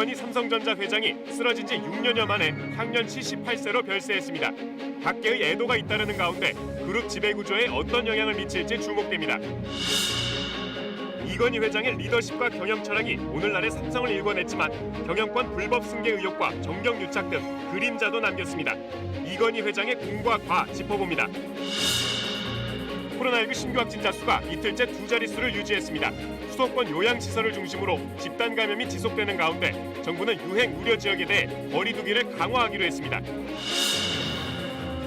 이건희 삼성전자 회장이 쓰러진 지 6년여 만에 향년 78세로 별세했습니다. 각계의 애도가 잇따르는 가운데 그룹 지배구조에 어떤 영향을 미칠지 주목됩니다. 이건희 회장의 리더십과 경영 철학이 오늘날의 삼성을 일궈냈지만 경영권 불법 승계 의혹과 정경 유착 등 그림자도 남겼습니다. 이건희 회장의 공과 과 짚어봅니다. 코로나19 신규 확진자 수가 이틀째 두 자릿수를 유지했습니다. 수도권 요양시설을 중심으로 집단 감염이 지속되는 가운데 정부는 유행 우려 지역에 대해 거리 두기를 강화하기로 했습니다.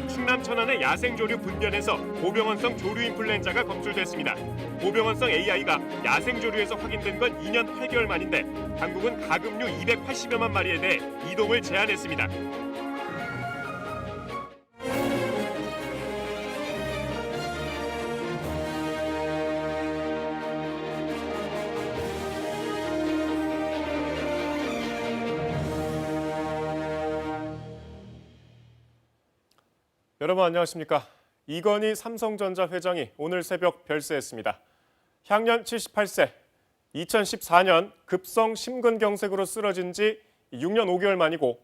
충남 천안의 야생조류 분변에서 고병원성 조류 인플루엔자가 검출됐습니다. 고병원성 AI가 야생조류에서 확인된 건 2년 8개월 만인데 당국은 가금류 280여만 마리에 대해 이동을 제한했습니다. 여러분 안녕하십니까? 이건희 삼성전자 회장이 오늘 새벽 별세했습니다. 향년 78세, 2014년 급성 심근경색으로 쓰러진 지 6년 5개월 만이고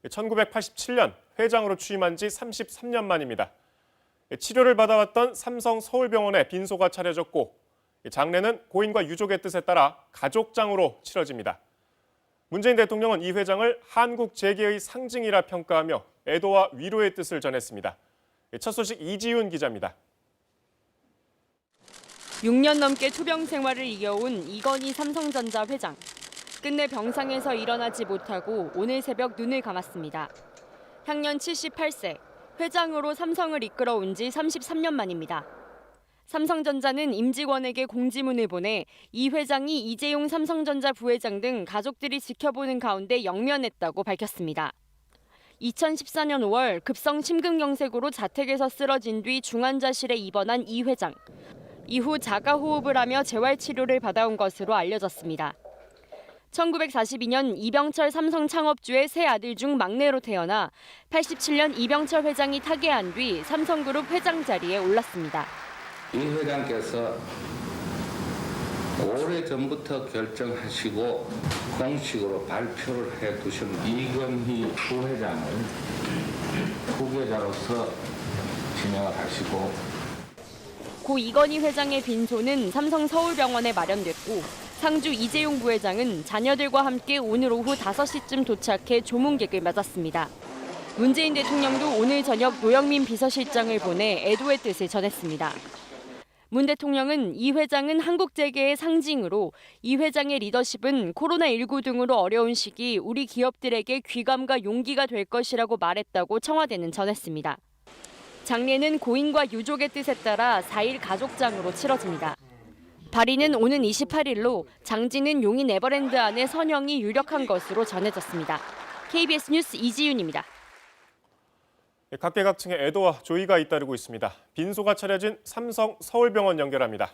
1987년 회장으로 취임한 지 33년 만입니다. 치료를 받아왔던 삼성 서울병원에 빈소가 차려졌고 장례는 고인과 유족의 뜻에 따라 가족장으로 치러집니다. 문재인 대통령은 이 회장을 한국 재계의 상징이라 평가하며 애도와 위로의 뜻을 전했습니다. 첫 소식 이지윤 기자입니다. 6년 넘게 투병 생활을 이어온 이건희 삼성전자 회장. 끝내 병상에서 일어나지 못하고 오늘 새벽 눈을 감았습니다. 향년 78세, 회장으로 삼성을 이끌어온 지 33년 만입니다. 삼성전자는 임직원에게 공지문을 보내 이 회장이 이재용 삼성전자 부회장 등 가족들이 지켜보는 가운데 영면했다고 밝혔습니다. 2014년 5월 급성 심근경색으로 자택에서 쓰러진 뒤 중환자실에 입원한 이 회장. 이후 자가호흡을 하며 재활치료를 받아온 것으로 알려졌습니다. 1942년 이병철 삼성 창업주의 세 아들 중 막내로 태어나 87년 이병철 회장이 타계한 뒤 삼성그룹 회장 자리에 올랐습니다. 이 회장께서 오래전부터 결정하시고 공식으로 발표를 해두신 이건희 부회장을 후계자로서 지명을 하시고 고 이건희 회장의 빈소는 삼성 서울병원에 마련됐고 상주 이재용 부회장은 자녀들과 함께 오늘 오후 5시쯤 도착해 조문객을 맞았습니다. 문재인 대통령도 오늘 저녁 노영민 비서실장을 보내 애도의 뜻을 전했습니다. 문 대통령은 이 회장은 한국 재계의 상징으로 이 회장의 리더십은 코로나19 등으로 어려운 시기 우리 기업들에게 귀감과 용기가 될 것이라고 말했다고 청와대는 전했습니다. 장례는 고인과 유족의 뜻에 따라 4일 가족장으로 치러집니다. 발인은 오는 28일로 장지는 용인 에버랜드 안에 선형이 유력한 것으로 전해졌습니다. KBS 뉴스 이지윤입니다. 각계각층의 애도와 조의가 잇따르고 있습니다. 빈소가 차려진 삼성 서울병원 연결합니다.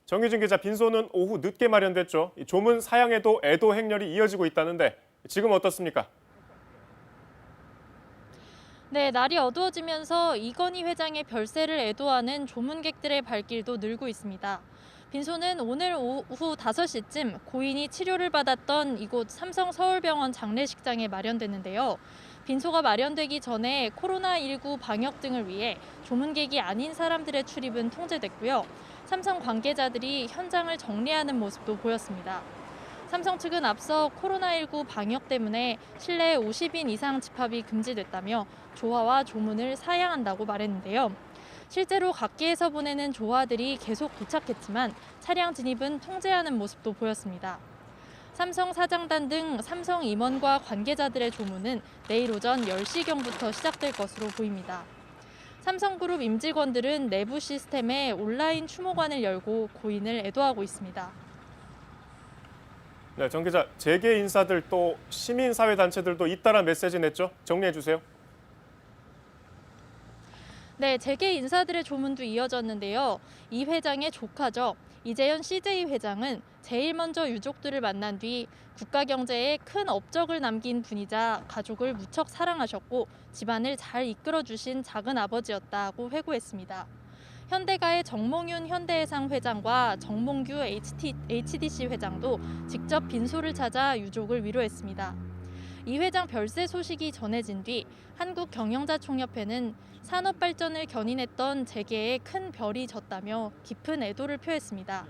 정유진 기자, 빈소는 오후 늦게 마련됐죠. 조문 사양에도 애도 행렬이 이어지고 있다는데 지금 어떻습니까? 네, 날이 어두워지면서 이건희 회장의 별세를 애도하는 조문객들의 발길도 늘고 있습니다. 빈소는 오늘 오후 5시쯤 고인이 치료를 받았던 이곳 삼성 서울병원 장례식장에 마련됐는데요. 빈소가 마련되기 전에 코로나19 방역 등을 위해 조문객이 아닌 사람들의 출입은 통제됐고요. 삼성 관계자들이 현장을 정리하는 모습도 보였습니다. 삼성 측은 앞서 코로나19 방역 때문에 실내 50인 이상 집합이 금지됐다며 조화와 조문을 사양한다고 말했는데요. 실제로 각계에서 보내는 조화들이 계속 도착했지만 차량 진입은 통제하는 모습도 보였습니다. 삼성 사장단 등 삼성 임원과 관계자들의 조문은 내일 오전 10시경부터 시작될 것으로 보입니다. 삼성그룹 임직원들은 내부 시스템에 온라인 추모관을 열고 고인을 애도하고 있습니다. 네, 정 기자, 재계 인사들 또 시민사회단체들도 잇따라 메시지 냈죠? 정리해 주세요. 네, 재계 인사들의 조문도 이어졌는데요. 이 회장의 조카죠. 이재현 CJ 회장은 제일 먼저 유족들을 만난 뒤 국가 경제에 큰 업적을 남긴 분이자 가족을 무척 사랑하셨고 집안을 잘 이끌어주신 작은 아버지였다고 회고했습니다. 현대가의 정몽윤 현대해상 회장과 정몽규 HDC 회장도 직접 빈소를 찾아 유족을 위로했습니다. 이 회장 별세 소식이 전해진 뒤 한국경영자총협회는 산업 발전을 견인했던 재계에 큰 별이 졌다며 깊은 애도를 표했습니다.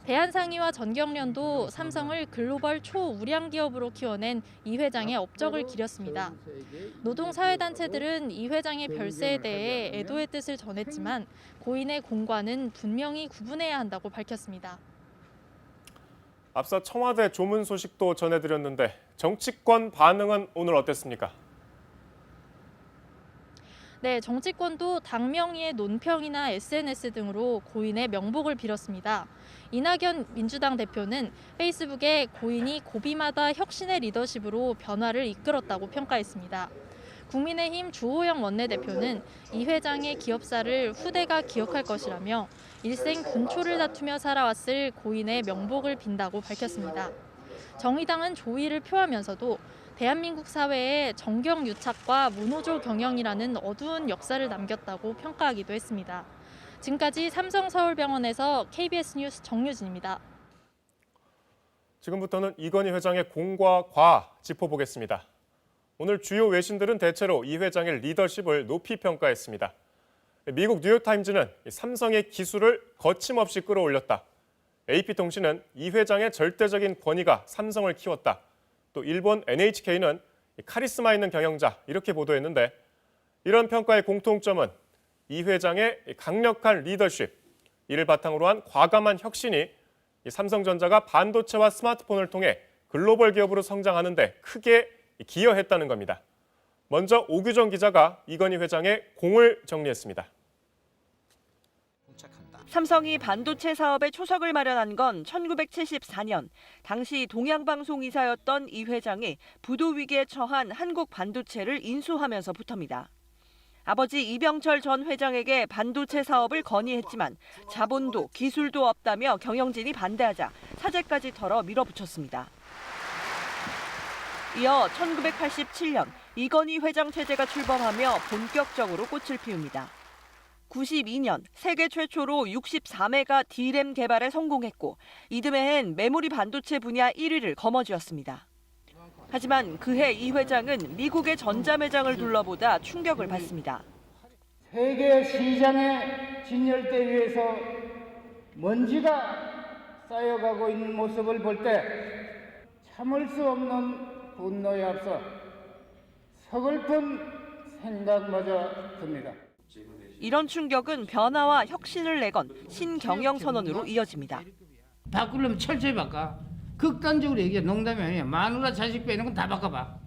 대한상의와 전경련도 삼성을 글로벌 초우량 기업으로 키워낸 이 회장의 업적을 기렸습니다. 노동사회단체들은 이 회장의 별세에 대해 애도의 뜻을 전했지만 고인의 공과는 분명히 구분해야 한다고 밝혔습니다. 앞서 청와대 조문 소식도 전해드렸는데 정치권 반응은 오늘 어땠습니까? 네, 정치권도 당명의의 논평이나 SNS 등으로 고인의 명복을 빌었습니다. 이낙연 민주당 대표는 페이스북에 고인이 고비마다 혁신의 리더십으로 변화를 이끌었다고 평가했습니다. 국민의힘 주호영 원내대표는 이 회장의 기업사를 후대가 기억할 것이라며 일생 군초를 다투며 살아왔을 고인의 명복을 빈다고 밝혔습니다. 정의당은 조의를 표하면서도 대한민국 사회에 정경유착과 무노조 경영이라는 어두운 역사를 남겼다고 평가하기도 했습니다. 지금까지 삼성서울병원에서 KBS 뉴스 정유진입니다. 지금부터는 이건희 회장의 공과 과 짚어보겠습니다. 오늘 주요 외신들은 대체로 이 회장의 리더십을 높이 평가했습니다. 미국 뉴욕타임즈는 삼성의 기술을 거침없이 끌어올렸다. AP통신은 이 회장의 절대적인 권위가 삼성을 키웠다. 또 일본 NHK는 카리스마 있는 경영자 이렇게 보도했는데 이런 평가의 공통점은 이 회장의 강력한 리더십, 이를 바탕으로 한 과감한 혁신이 삼성전자가 반도체와 스마트폰을 통해 글로벌 기업으로 성장하는 데 크게 기여했다는 겁니다. 먼저 오규정 기자가 이건희 회장의 공을 정리했습니다. 삼성이 반도체 사업에 초석을 마련한 건 1974년 당시 동양방송이사였던 이 회장이 부도 위기에 처한 한국 반도체를 인수하면서부터입니다. 아버지 이병철 전 회장에게 반도체 사업을 건의했지만 자본도 기술도 없다며 경영진이 반대하자 사재까지 털어 밀어붙였습니다. 이어 1987년 이건희 회장 체제가 출범하며 본격적으로 꽃을 피웁니다. 92년 세계 최초로 64메가 D램 개발에 성공했고 이듬해엔 메모리 반도체 분야 1위를 거머쥐었습니다. 하지만 그해 이 회장은 미국의 전자매장을 둘러보다 충격을 받습니다. 세계 시장의 진열대 위에서 먼지가 쌓여가고 있는 모습을 볼 때 참을 수 없는 분노에 앞서 서글픈 생각마저 듭니다. 이런 충격은 변화와 혁신을 내건 신경영 선언으로 이어집니다. 바꾸려면 철저히 바꿔. 극단적으로 얘기해. 농담이 아니야. 마누라 자식 빼는 건 다 바꿔봐.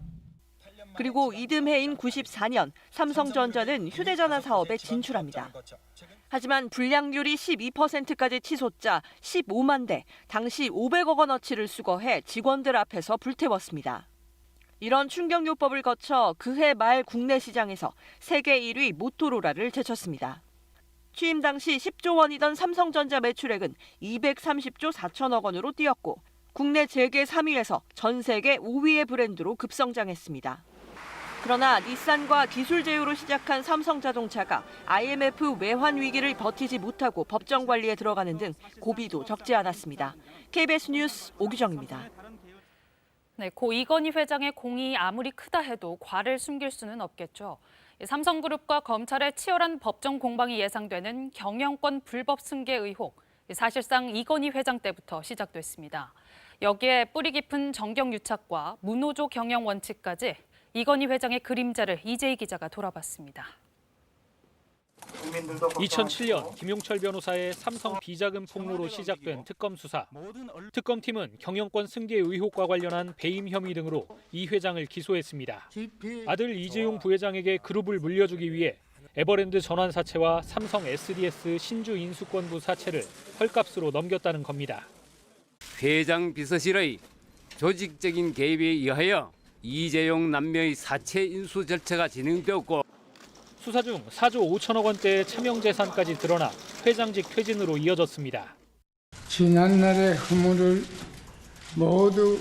그리고 이듬해인 94년 삼성전자는 휴대전화 사업에 진출합니다. 하지만 불량률이 12%까지 치솟자 15만 대, 당시 500억 원어치를 수거해 직원들 앞에서 불태웠습니다. 이런 충격요법을 거쳐 그해 말 국내 시장에서 세계 1위 모토로라를 제쳤습니다. 취임 당시 10조 원이던 삼성전자 매출액은 230조 4천억 원으로 뛰었고 국내 재계 3위에서 전 세계 5위의 브랜드로 급성장했습니다. 그러나 닛산과 기술 제휴로 시작한 삼성자동차가 IMF 외환 위기를 버티지 못하고 법정 관리에 들어가는 등 고비도 적지 않았습니다. KBS 뉴스 오규정입니다. 네, 고 이건희 회장의 공이 아무리 크다 해도 과를 숨길 수는 없겠죠. 삼성그룹과 검찰의 치열한 법정 공방이 예상되는 경영권 불법 승계 의혹, 사실상 이건희 회장 때부터 시작됐습니다. 여기에 뿌리 깊은 정경유착과 무노조 경영 원칙까지 이건희 회장의 그림자를 이재희 기자가 돌아봤습니다. 2007년 김용철 변호사의 삼성 비자금 폭로로 시작된 특검 수사. 특검팀은 경영권 승계 의혹과 관련한 배임 혐의 등으로 이 회장을 기소했습니다. 아들 이재용 부회장에게 그룹을 물려주기 위해 에버랜드 전환 사채와 삼성 SDS 신주 인수권부 사채를 헐값으로 넘겼다는 겁니다. 회장 비서실의 조직적인 개입에 의하여 이재용 남녀의 사채 인수 절차가 진행되었고 수사 중 4조 5천억 원대의 차명 재산까지 드러나 회장직 퇴진으로 이어졌습니다. 지난날의 허물을 모두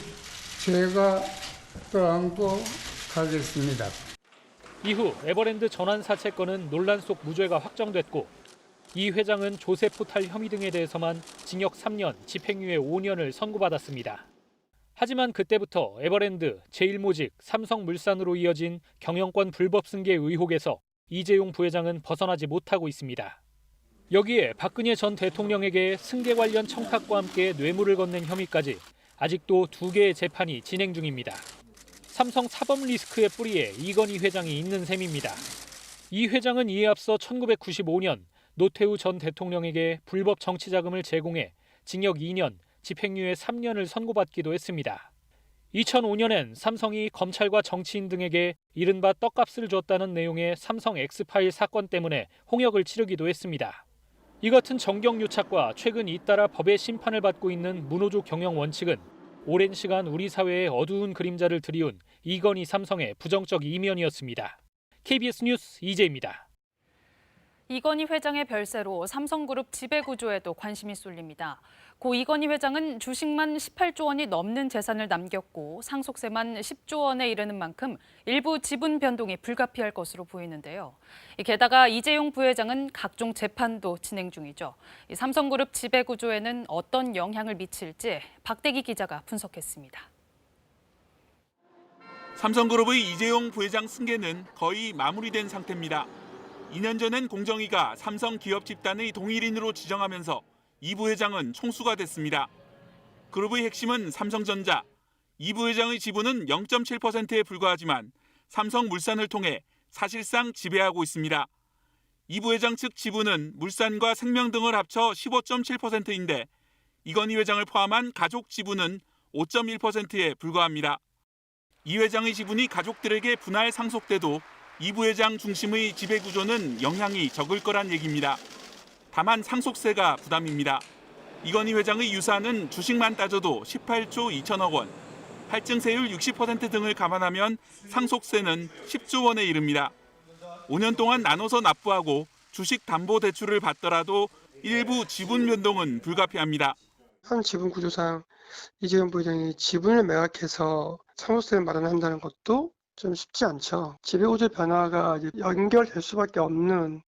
제가 떠안고 가겠습니다. 이후 에버랜드 전환 사채건은 논란 속 무죄가 확정됐고 이 회장은 조세 포탈 혐의 등에 대해서만 징역 3년, 집행유예 5년을 선고받았습니다. 하지만 그때부터 에버랜드, 제일모직, 삼성물산으로 이어진 경영권 불법 승계 의혹에서 이재용 부회장은 벗어나지 못하고 있습니다. 여기에 박근혜 전 대통령에게 승계 관련 청탁과 함께 뇌물을 건넨 혐의까지 아직도 2개의 재판이 진행 중입니다. 삼성 사법 리스크의 뿌리에 이건희 회장이 있는 셈입니다. 이 회장은 이에 앞서 1995년 노태우 전 대통령에게 불법 정치 자금을 제공해 징역 2년, 집행유예 3년을 선고받기도 했습니다. 2005년엔 삼성이 검찰과 정치인 등에게 이른바 떡값을 줬다는 내용의 삼성 X파일 사건 때문에 홍역을 치르기도 했습니다. 이 같은 정경유착과 최근 잇따라 법의 심판을 받고 있는 무노조 경영 원칙은 오랜 시간 우리 사회에 어두운 그림자를 드리운 이건희 삼성의 부정적 이면이었습니다. KBS 뉴스 이재입니다. 이건희 회장의 별세로 삼성그룹 지배구조에도 관심이 쏠립니다. 고 이건희 회장은 주식만 18조 원이 넘는 재산을 남겼고 상속세만 10조 원에 이르는 만큼 일부 지분 변동이 불가피할 것으로 보이는데요. 게다가 이재용 부회장은 각종 재판도 진행 중이죠. 삼성그룹 지배구조에는 어떤 영향을 미칠지 박대기 기자가 분석했습니다. 삼성그룹의 이재용 부회장 승계는 거의 마무리된 상태입니다. 2년 전엔 공정위가 삼성 기업 집단의 동일인으로 지정하면서 이 부회장은 총수가 됐습니다. 그룹의 핵심은 삼성전자. 이 부회장의 지분은 0.7%에 불과하지만 삼성물산을 통해 사실상 지배하고 있습니다. 이 부회장 측 지분은 물산과 생명 등을 합쳐 15.7%인데 이건희 회장을 포함한 가족 지분은 5.1%에 불과합니다. 이 회장의 지분이 가족들에게 분할 상속돼도 이 부회장 중심의 지배구조는 영향이 적을 거란 얘기입니다. 다만 상속세가 부담입니다. 이건희 회장의 유산은 주식만 따져도 18조 2천억 원, 할증세율 60% 등을 감안하면 상속세는 10조 원에 이릅니다. 5년 동안 나눠서 납부하고 주식담보대출을 받더라도 일부 지분 변동은 불가피합니다. 현 지분 구조상 이재용 부회장이 지분을 매각해서 상속세를 마련한다는 것도 좀 쉽지 않죠. 지배구조 변화가 연결될 수밖에 없는.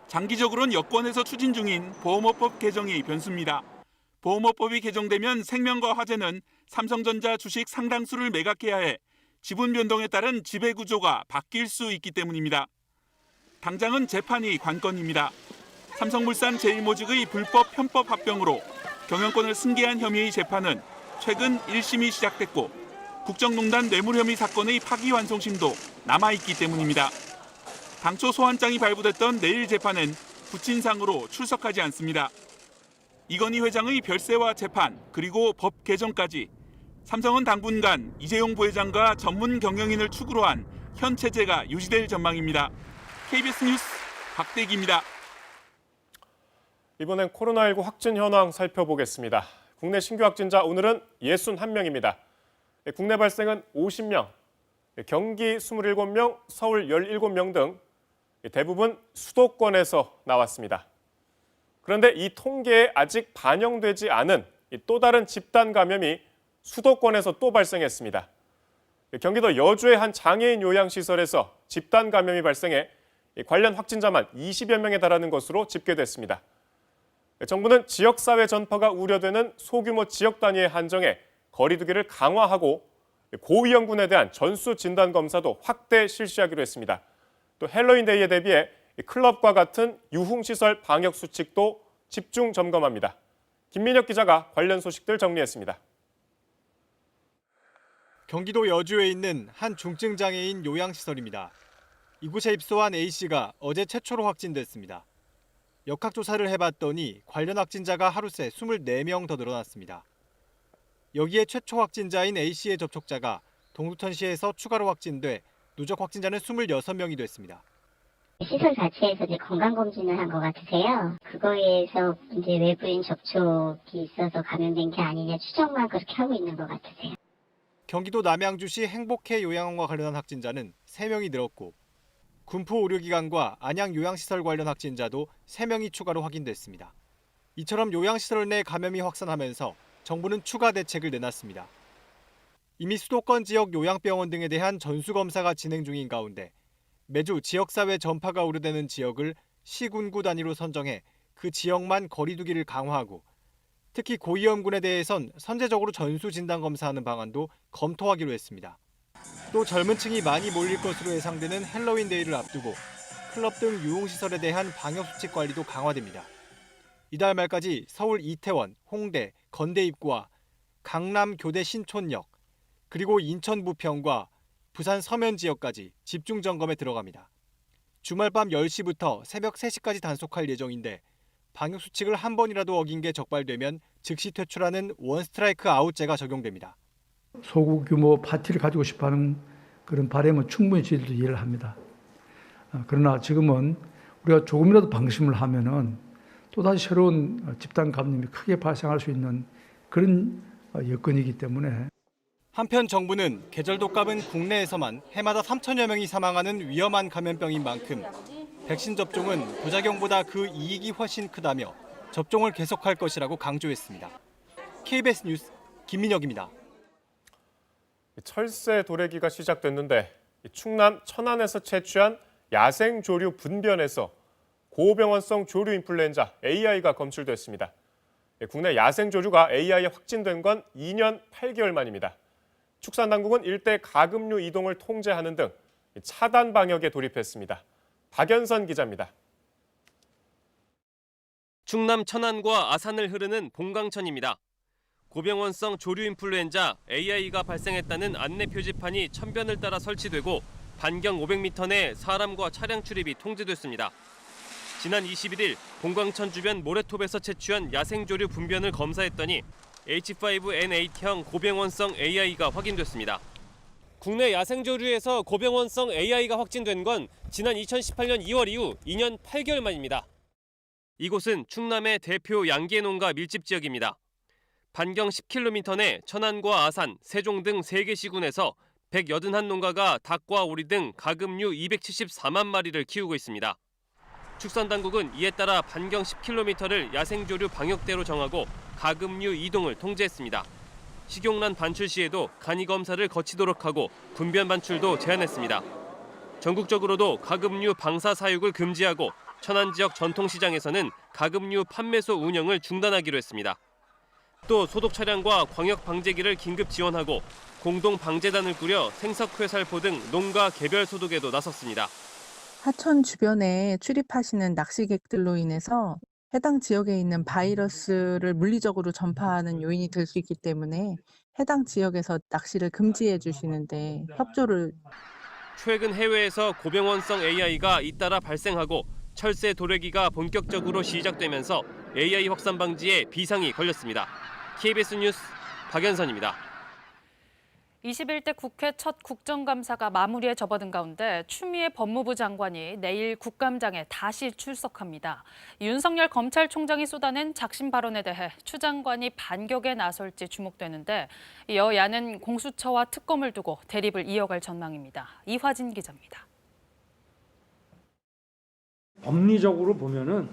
장기적으로는 여권에서 추진 중인 보험업법 개정이 변수입니다. 보험업법이 개정되면 생명과 화재는 삼성전자 주식 상당수를 매각해야 해 지분 변동에 따른 지배구조가 바뀔 수 있기 때문입니다. 당장은 재판이 관건입니다. 삼성물산 제일모직의 불법 편법 합병으로 경영권을 승계한 혐의의 재판은 최근 1심이 시작됐고 국정농단 뇌물 혐의 사건의 파기환송심도 남아있기 때문입니다. 당초 소환장이 발부됐던 내일 재판엔 부친상으로 출석하지 않습니다. 이건희 회장의 별세와 재판 그리고 법 개정까지 삼성은 당분간 이재용 부회장과 전문 경영인을 축으로 한 현 체제가 유지될 전망입니다. KBS 뉴스 박대기입니다. 이번엔 코로나19 확진 현황 살펴보겠습니다. 국내 신규 확진자 오늘은 61명입니다. 국내 발생은 50명, 경기 27명, 서울 17명 등 대부분 수도권에서 나왔습니다. 그런데 이 통계에 아직 반영되지 않은 또 다른 집단 감염이 수도권에서 또 발생했습니다. 경기도 여주의 한 장애인 요양시설에서 집단 감염이 발생해 관련 확진자만 20여 명에 달하는 것으로 집계됐습니다. 정부는 지역사회 전파가 우려되는 소규모 지역 단위에 한정해 거리 두기를 강화하고 고위험군에 대한 전수 진단 검사도 확대 실시하기로 했습니다. 또 헬로윈데이에 대비해 클럽과 같은 유흥시설 방역 수칙도 집중 점검합니다. 김민혁 기자가 관련 소식들 정리했습니다. 경기도 여주에 있는 한 중증장애인 요양시설입니다. 이곳에 입소한 A씨가 어제 최초로 확진됐습니다. 역학조사를 해봤더니 관련 확진자가 하루새 24명 더 늘어났습니다. 여기에 최초 확진자인 A씨의 접촉자가 동두천시에서 추가로 확진돼 누적 확진자는 26명이 됐습니다. 시설 자체에서 건강검진을 한 것 같으세요. 그거에서 외부인 접촉이 있어서 감염된 게 아니냐 추정만 그렇게 하고 있는 것 같으세요. 경기도 남양주시 행복회 요양원과 관련한 확진자는 3명이 늘었고 군포 의료기관과 안양 요양시설 관련 확진자도 3명이 추가로 확인됐습니다. 이처럼 요양시설 내 감염이 확산하면서 정부는 추가 대책을 내놨습니다. 이미 수도권 지역 요양병원 등에 대한 전수검사가 진행 중인 가운데 매주 지역사회 전파가 우려되는 지역을 시군구 단위로 선정해 그 지역만 거리두기를 강화하고 특히 고위험군에 대해선 선제적으로 전수 진단 검사하는 방안도 검토하기로 했습니다. 또 젊은 층이 많이 몰릴 것으로 예상되는 헬로윈 데이를 앞두고 클럽 등 유흥시설에 대한 방역수칙 관리도 강화됩니다. 이달 말까지 서울 이태원, 홍대, 건대 입구와 강남 교대 신촌역, 그리고 인천 부평과 부산 서면 지역까지 집중 점검에 들어갑니다. 주말 밤 10시부터 새벽 3시까지 단속할 예정인데 방역수칙을 한 번이라도 어긴 게 적발되면 즉시 퇴출하는 원스트라이크 아웃제가 적용됩니다. 소규모 파티를 가지고 싶어하는 그런 바람은 충분히 저희들도 이해를 합니다. 그러나 지금은 우리가 조금이라도 방심을 하면은 또다시 새로운 집단 감염이 크게 발생할 수 있는 그런 여건이기 때문에 한편 정부는 계절독감은 국내에서만 해마다 3천여 명이 사망하는 위험한 감염병인 만큼 백신 접종은 부작용보다 그 이익이 훨씬 크다며 접종을 계속할 것이라고 강조했습니다. KBS 뉴스 김민혁입니다. 철새 도래기가 시작됐는데 충남 천안에서 채취한 야생 조류 분변에서 고병원성 조류 인플루엔자 AI가 검출됐습니다. 국내 야생 조류가 AI에 확진된 건 2년 8개월 만입니다. 축산당국은 일대 가금류 이동을 통제하는 등 차단 방역에 돌입했습니다. 박연선 기자입니다. 충남 천안과 아산을 흐르는 봉강천입니다. 고병원성 조류 인플루엔자 AI가 발생했다는 안내 표지판이 천변을 따라 설치되고 반경 500m 내 사람과 차량 출입이 통제됐습니다. 지난 21일 봉강천 주변 모래톱에서 채취한 야생조류 분변을 검사했더니 H5N8형 고병원성 AI가 확인됐습니다. 국내 야생조류에서 고병원성 AI가 확진된 건 지난 2018년 2월 이후 2년 8개월 만입니다. 이곳은 충남의 대표 양계 농가 밀집 지역입니다. 반경 10km 내 천안과 아산, 세종 등 3개 시군에서 181농가가 닭과 오리 등 가금류 274만 마리를 키우고 있습니다. 축산당국은 이에 따라 반경 10km를 야생조류 방역대로 정하고 가금류 이동을 통제했습니다. 식용란 반출 시에도 간이 검사를 거치도록 하고 분변 반출도 제한했습니다. 전국적으로도 가금류 방사 사육을 금지하고 천안 지역 전통시장에서는 가금류 판매소 운영을 중단하기로 했습니다. 또 소독 차량과 광역 방제기를 긴급 지원하고 공동 방제단을 꾸려 생석회 살포 등 농가 개별 소독에도 나섰습니다. 하천 주변에 출입하시는 낚시객들로 인해서 해당 지역에 있는 바이러스를 물리적으로 전파하는 요인이 될 수 있기 때문에 해당 지역에서 낚시를 금지해 주시는데 협조를. 최근 해외에서 고병원성 AI가 잇따라 발생하고 철새 도래기가 본격적으로 시작되면서 AI 확산 방지에 비상이 걸렸습니다. KBS 뉴스 박연선입니다. 21대 국회 첫 국정감사가 마무리에 접어든 가운데 추미애 법무부 장관이 내일 국감장에 다시 출석합니다. 윤석열 검찰총장이 쏟아낸 작심 발언에 대해 추 장관이 반격에 나설지 주목되는데 여야는 공수처와 특검을 두고 대립을 이어갈 전망입니다. 이화진 기자입니다. 법리적으로 보면은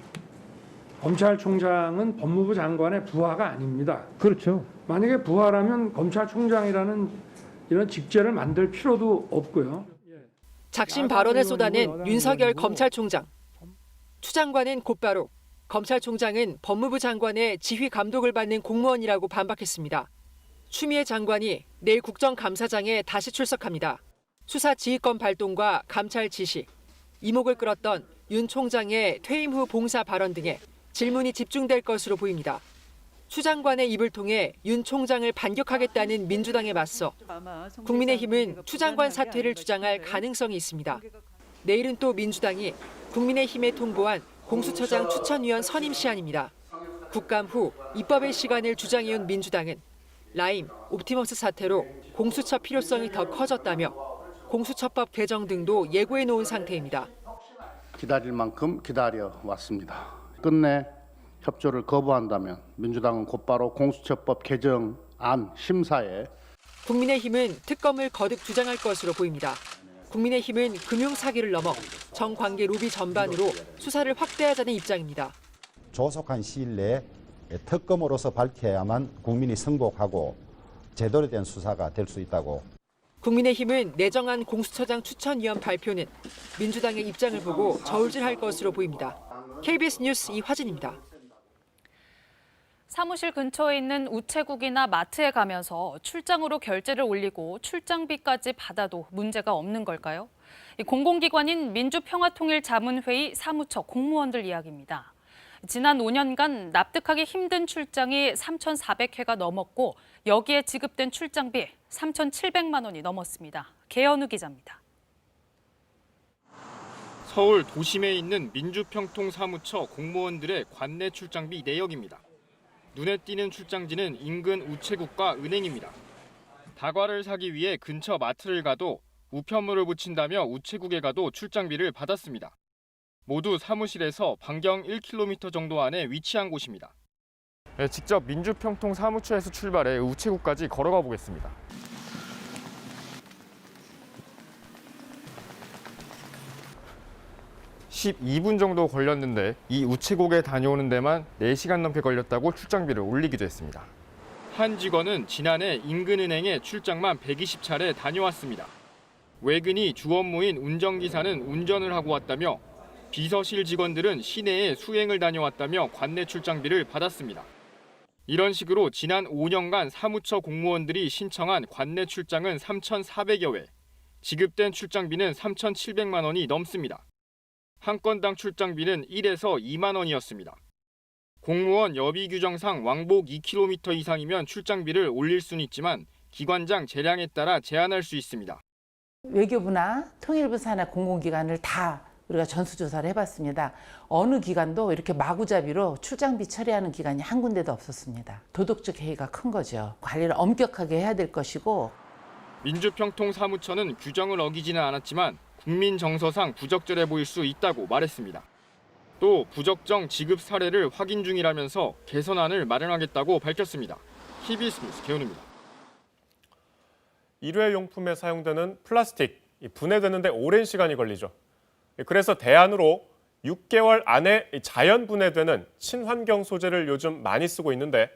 검찰총장은 법무부 장관의 부하가 아닙니다. 그렇죠. 만약에 부하라면 검찰총장이라는 이런 직제를 만들 필요도 없고요. 작심 발언을 쏟아낸 윤석열 검찰총장. 추 장관은 곧바로 검찰총장은 법무부 장관의 지휘 감독을 받는 공무원이라고 반박했습니다. 추미애 장관이 내일 국정감사장에 다시 출석합니다. 수사 지휘권 발동과 감찰 지시, 이목을 끌었던 윤 총장의 퇴임 후 봉사 발언 등에 질문이 집중될 것으로 보입니다. 추 장관의 입을 통해 윤 총장을 반격하겠다는 민주당에 맞서 국민의힘은 추 장관 사퇴를 주장할 가능성이 있습니다. 내일은 또 민주당이 국민의힘에 통보한 공수처장 추천위원 선임 시한입니다. 국감 후 입법의 시간을 주장해온 민주당은 라임, 옵티머스 사태로 공수처 필요성이 더 커졌다며 공수처법 개정 등도 예고해 놓은 상태입니다. 기다릴 만큼 기다려 왔습니다. 끝내 협조를 거부한다면 민주당은 곧바로 공수처법 개정안 심사에. 국민의힘은 특검을 거듭 주장할 것으로 보입니다. 국민의힘은 금융사기를 넘어 정관계 로비 전반으로 수사를 확대하자는 입장입니다. 조속한 시일 내에 특검으로서 밝혀야만 국민이 승복하고 제대로 된 수사가 될 수 있다고. 국민의힘은 내정한 공수처장 추천위원 발표는 민주당의 입장을 보고 저울질할 것으로 보입니다. KBS 뉴스 이화진입니다. 사무실 근처에 있는 우체국이나 마트에 가면서 출장으로 결제를 올리고 출장비까지 받아도 문제가 없는 걸까요? 공공기관인 민주평화통일자문회의 사무처 공무원들 이야기입니다. 지난 5년간 납득하기 힘든 출장이 3,400회가 넘었고 여기에 지급된 출장비 3,700만 원이 넘었습니다. 개연우 기자입니다. 서울 도심에 있는 민주평통사무처 공무원들의 관내 출장비 내역입니다. 눈에 띄는 출장지는 인근 우체국과 은행입니다. 다과를 사기 위해 근처 마트를 가도 우편물을 붙인다며 우체국에 가도 출장비를 받았습니다. 모두 사무실에서 반경 1km 정도 안에 위치한 곳입니다. 네, 직접 민주평통사무처에서 출발해 우체국까지 걸어가 보겠습니다. (12분) 정도 걸렸는데 이 우체국에 다녀오는 데만 4시간 넘게 걸렸다고 출장비를 올리기도 했습니다. 한 직원은 지난해 인근은행에 출장만 120차례 다녀왔습니다. 외근이 주 업무인 운전기사는 운전을 하고 왔다며 비서실 직원들은 시내에 수행을 다녀왔다며 관내 출장비를 받았습니다. 이런 식으로 지난 5년간 사무처 공무원들이 신청한 관내 출장은 3,400여 회, 지급된 출장비는 3,700만 원이 넘습니다. 한 건당 출장비는 1에서 2만 원이었습니다. 공무원 여비 규정상 왕복 2km 이상이면 출장비를 올릴 수는 있지만 기관장 재량에 따라 제한할 수 있습니다. 외교부나 통일부 산하 공공기관을 다 우리가 전수조사를 해봤습니다. 어느 기관도 이렇게 마구잡이로 출장비 처리하는 기관이 한 군데도 없었습니다. 도덕적 해이가 큰 거죠. 관리를 엄격하게 해야 될 것이고. 민주평통사무처는 규정을 어기지는 않았지만 국민 정서상 부적절해 보일 수 있다고 말했습니다. 또 부적정 지급 사례를 확인 중이라면서 개선안을 마련하겠다고 밝혔습니다. KBS 뉴스 개연우입니다. 일회용품에 사용되는 플라스틱, 분해되는데 오랜 시간이 걸리죠. 그래서 대안으로 6개월 안에 자연 분해되는 친환경 소재를 요즘 많이 쓰고 있는데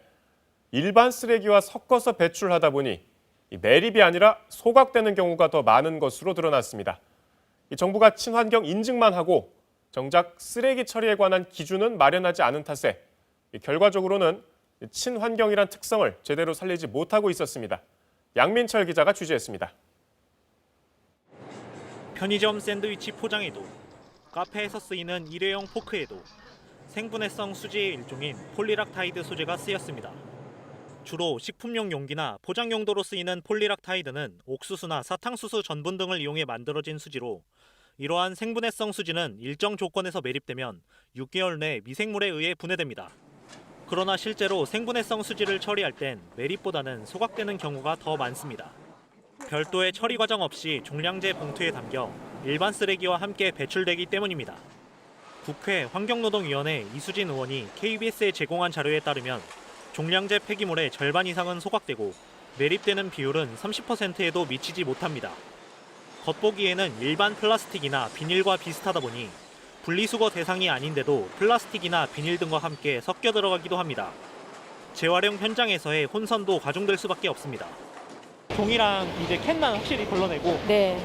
일반 쓰레기와 섞어서 배출하다 보니 매립이 아니라 소각되는 경우가 더 많은 것으로 드러났습니다. 정부가 친환경 인증만 하고 정작 쓰레기 처리에 관한 기준은 마련하지 않은 탓에 결과적으로는 친환경이란 특성을 제대로 살리지 못하고 있었습니다. 양민철 기자가 취재했습니다. 편의점 샌드위치 포장에도 카페에서 쓰이는 일회용 포크에도 생분해성 수지의 일종인 폴리락타이드 소재가 쓰였습니다. 주로 식품용 용기나 포장 용도로 쓰이는 폴리락타이드는 옥수수나 사탕수수 전분 등을 이용해 만들어진 수지로 이러한 생분해성 수지는 일정 조건에서 매립되면 6개월 내 미생물에 의해 분해됩니다. 그러나 실제로 생분해성 수지를 처리할 땐 매립보다는 소각되는 경우가 더 많습니다. 별도의 처리 과정 없이 종량제 봉투에 담겨 일반 쓰레기와 함께 배출되기 때문입니다. 국회 환경노동위원회 이수진 의원이 KBS에 제공한 자료에 따르면 종량제 폐기물의 절반 이상은 소각되고 매립되는 비율은 30%에도 미치지 못합니다. 겉보기에는 일반 플라스틱이나 비닐과 비슷하다 보니 분리수거 대상이 아닌데도 플라스틱이나 비닐 등과 함께 섞여 들어가기도 합니다. 재활용 현장에서의 혼선도 가중될 수밖에 없습니다. 종이랑 이제 캔만 확실히 걸러내고. 네.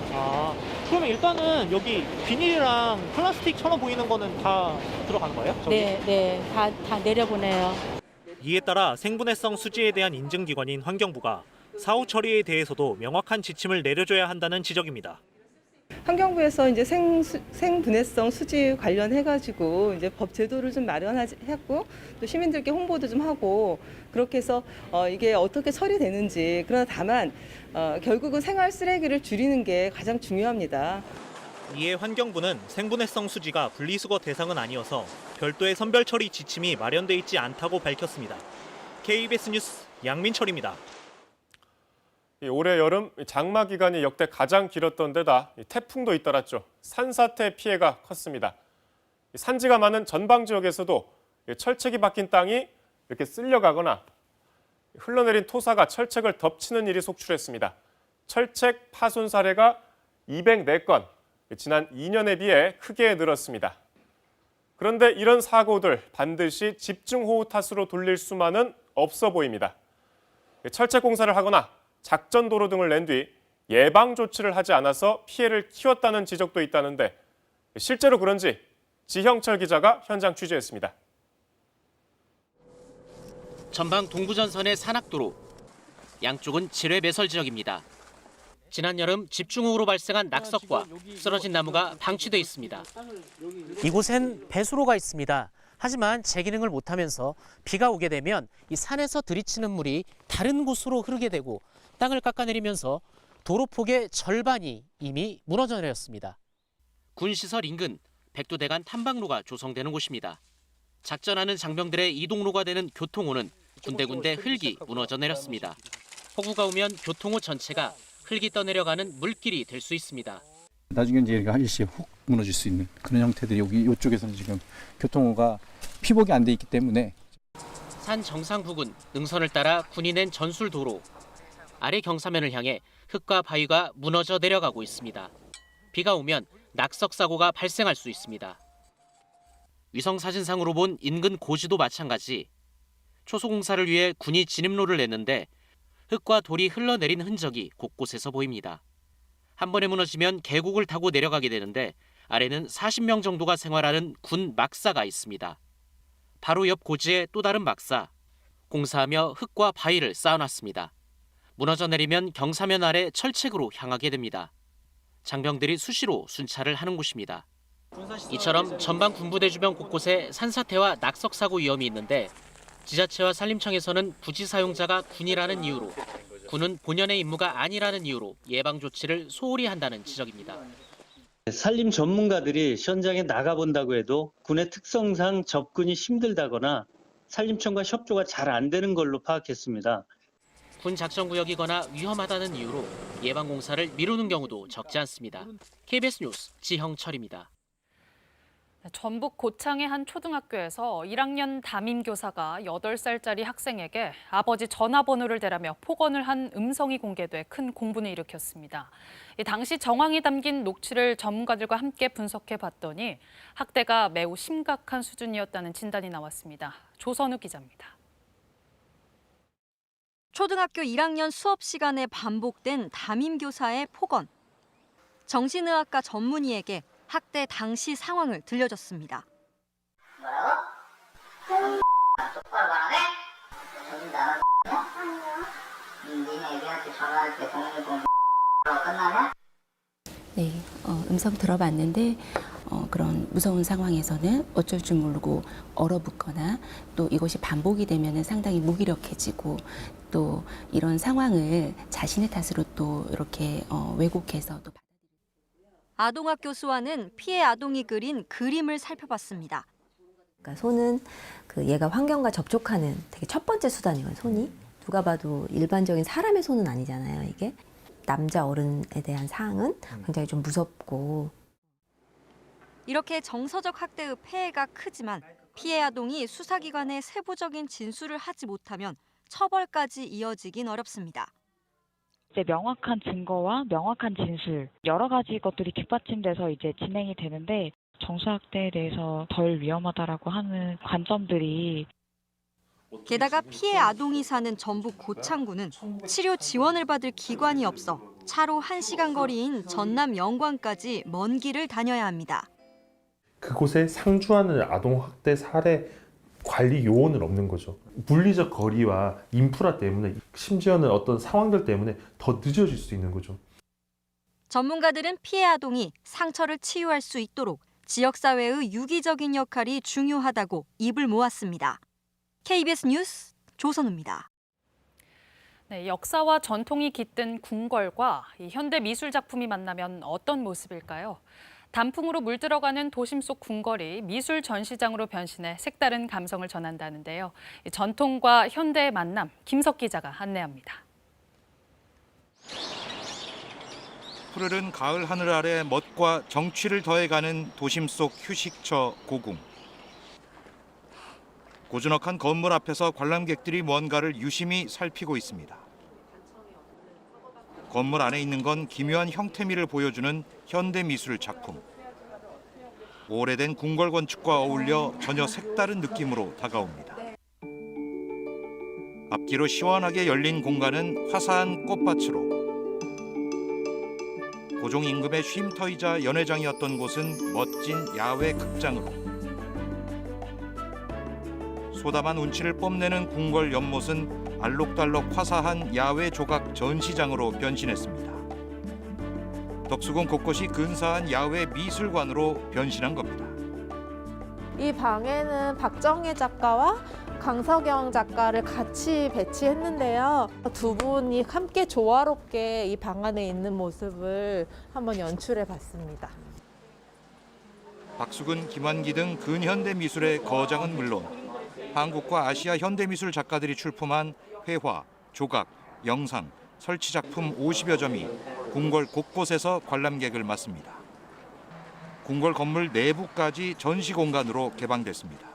그러면 일단은 여기 비닐이랑 플라스틱처럼 보이는 거는 다 들어가는 거예요? 저기? 네. 다 내려보내요. 이에 따라 생분해성 수지에 대한 인증기관인 환경부가 사후 처리에 대해서도 명확한 지침을 내려줘야 한다는 지적입니다. 환경부에서 이제 생분해성 수지 관련해가지고 이제 법 제도를 좀 마련했고 또 시민들께 홍보도 좀 하고 그렇게 해서 이게 어떻게 처리되는지 그러나 다만 결국은 생활 쓰레기를 줄이는 게 가장 중요합니다. 이에 환경부는 생분해성 수지가 분리수거 대상은 아니어서 별도의 선별 처리 지침이 마련돼 있지 않다고 밝혔습니다. KBS 뉴스 양민철입니다. 올해 여름 장마 기간이 역대 가장 길었던 데다 태풍도 잇따랐죠. 산사태 피해가 컸습니다. 산지가 많은 전방 지역에서도 철책이 박힌 땅이 이렇게 쓸려가거나 흘러내린 토사가 철책을 덮치는 일이 속출했습니다. 철책 파손 사례가 204건, 지난 2년에 비해 크게 늘었습니다. 그런데 이런 사고들 반드시 집중호우 탓으로 돌릴 수만은 없어 보입니다. 철책 공사를 하거나 작전도로 등을 낸 뒤 예방 조치를 하지 않아서 피해를 키웠다는 지적도 있다는데 실제로 그런지 지형철 기자가 현장 취재했습니다. 전방 동부전선의 산악도로, 양쪽은 지뢰 매설 지역입니다. 지난 여름 집중호우로 발생한 낙석과 쓰러진 나무가 방치돼 있습니다. 이곳엔 배수로가 있습니다. 하지만 제 기능을 못하면서 비가 오게 되면 이 산에서 들이치는 물이 다른 곳으로 흐르게 되고 땅을 깎아내리면서 도로폭의 절반이 이미 무너져 내렸습니다. 군시설 인근 백두대간 탐방로가 조성되는 곳입니다. 작전하는 장병들의 이동로가 되는 교통호는 군데군데 흙이 무너져 내렸습니다. 폭우가 오면 교통호 전체가 흙이 떠내려가는 물길이 될 수 있습니다. 나중에 이제 일시에 훅 무너질 수 있는 그런 형태들이 이쪽에서는 지금 교통호가 피복이 안 돼 있기 때문에. 산 정상 부근 능선을 따라 군이 낸 전술도로. 아래 경사면을 향해 흙과 바위가 무너져 내려가고 있습니다. 비가 오면 낙석 사고가 발생할 수 있습니다. 위성 사진상으로 본 인근 고지도 마찬가지. 초소 공사를 위해 군이 진입로를 냈는데 흙과 돌이 흘러내린 흔적이 곳곳에서 보입니다. 한 번에 무너지면 계곡을 타고 내려가게 되는데 아래는 40명 정도가 생활하는 군 막사가 있습니다. 바로 옆 고지에 또 다른 막사. 공사하며 흙과 바위를 쌓아놨습니다. 무너져 내리면 경사면 아래 철책으로 향하게 됩니다. 장병들이 수시로 순찰을 하는 곳입니다. 이처럼 전방 군부대 주변 곳곳에 산사태와 낙석 사고 위험이 있는데 지자체와 산림청에서는 부지 사용자가 군이라는 이유로, 군은 본연의 임무가 아니라는 이유로 예방 조치를 소홀히 한다는 지적입니다. 산림 전문가들이 현장에 나가본다고 해도 군의 특성상 접근이 힘들다거나 산림청과 협조가 잘 안 되는 걸로 파악했습니다. 군 작전구역이거나 위험하다는 이유로 예방 공사를 미루는 경우도 적지 않습니다. KBS 뉴스 지형철입니다. 전북 고창의 한 초등학교에서 1학년 담임교사가 8살짜리 학생에게 아버지 전화번호를 대라며 폭언을 한 음성이 공개돼 큰 공분을 일으켰습니다. 당시 정황이 담긴 녹취를 전문가들과 함께 분석해 봤더니 학대가 매우 심각한 수준이었다는 진단이 나왔습니다. 조선우 기자입니다. 초등학교 1학년 수업 시간에 반복된 담임교사의 폭언. 정신의학과 전문의에게 학대 당시 상황을 들려줬습니다. 뭐라고? 똑바로 말하네? 저기 나는 니네 애기한테 전화할 때 010 끝나냐? 네, 음성 들어봤는데 그런 무서운 상황에서는 어쩔 줄 모르고 얼어붙거나 또 이것이 반복이 되면 상당히 무기력해지고 또 이런 상황을 자신의 탓으로 또 이렇게 왜곡해서 또 아동학교 수아는 피해 아동이 그린 그림을 살펴봤습니다. 그러니까 손은 얘가 환경과 접촉하는 되게 첫 번째 수단이에요. 손이 누가 봐도 일반적인 사람의 손은 아니잖아요. 이게 남자 어른에 대한 사항은 굉장히 좀 무섭고. 이렇게 정서적 학대의 폐해가 크지만 피해 아동이 수사기관에 세부적인 진술을 하지 못하면 처벌까지 이어지긴 어렵습니다. 이제 명확한 증거와 명확한 진술 여러 가지 것들이 뒷받침돼서 이제 진행이 되는데 정서학대에 대해서 덜 위험하다라고 하는 관점들이 게다가 피해 아동이 사는 전북 고창군은 치료 지원을 받을 기관이 없어 차로 1시간 거리인 전남 영광까지 먼 길을 다녀야 합니다. 그곳에 상주하는 아동학대 사례 관리 요원은 없는 거죠. 물리적 거리와 인프라 때문에 심지어는 어떤 상황들 때문에 더 늦어질 수 있는 거죠. 전문가들은 피해 아동이 상처를 치유할 수 있도록 지역사회의 유기적인 역할이 중요하다고 입을 모았습니다. KBS 뉴스 조선우입니다. 네, 역사와 전통이 깃든 궁궐과 이 현대 미술 작품이 만나면 어떤 모습일까요? 단풍으로 물들어가는 도심 속 궁궐이 미술 전시장으로 변신해 색다른 감성을 전한다는데요. 전통과 현대의 만남, 김석 기자가 안내합니다. 푸르른 가을 하늘 아래 멋과 정취를 더해가는 도심 속 휴식처 고궁. 고즈넉한 건물 앞에서 관람객들이 무언가를 유심히 살피고 있습니다. 건물 안에 있는 건 기묘한 형태미를 보여주는 현대미술 작품. 오래된 궁궐 건축과 어울려 전혀 색다른 느낌으로 다가옵니다. 앞뒤로 시원하게 열린 공간은 화사한 꽃밭으로 도종 임금의 쉼터이자 연회장이었던 곳은 멋진 야외 극장으로, 소담한 운치를 뽐내는 궁궐 연못은 알록달록 화사한 야외 조각 전시장으로 변신했습니다. 덕수궁 곳곳이 근사한 야외 미술관으로 변신한 겁니다. 이 방에는 박정혜 작가와 강석영 작가를 같이 배치했는데요. 두 분이 함께 조화롭게 이 방 안에 있는 모습을 한번 연출해 봤습니다. 박수근, 김환기 등 근현대 미술의 거장은 물론 한국과 아시아 현대미술 작가들이 출품한 회화, 조각, 영상, 설치 작품 50여 점이 궁궐 곳곳에서 관람객을 맞습니다. 궁궐 건물 내부까지 전시 공간으로 개방됐습니다.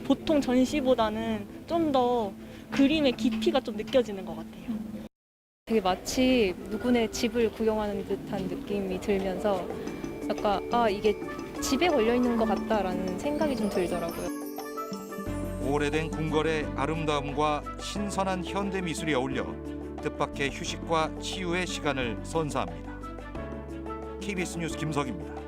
보통 전시보다는 좀 더 그림의 깊이가 좀 느껴지는 것 같아요. 되게 마치 누구네 집을 구경하는 듯한 느낌이 들면서 약간 이게 집에 걸려 있는 것 같다라는 생각이 좀 들더라고요. 오래된 궁궐의 아름다움과 신선한 현대 미술이 어울려 뜻밖의 휴식과 치유의 시간을 선사합니다. KBS 뉴스 김석입니다.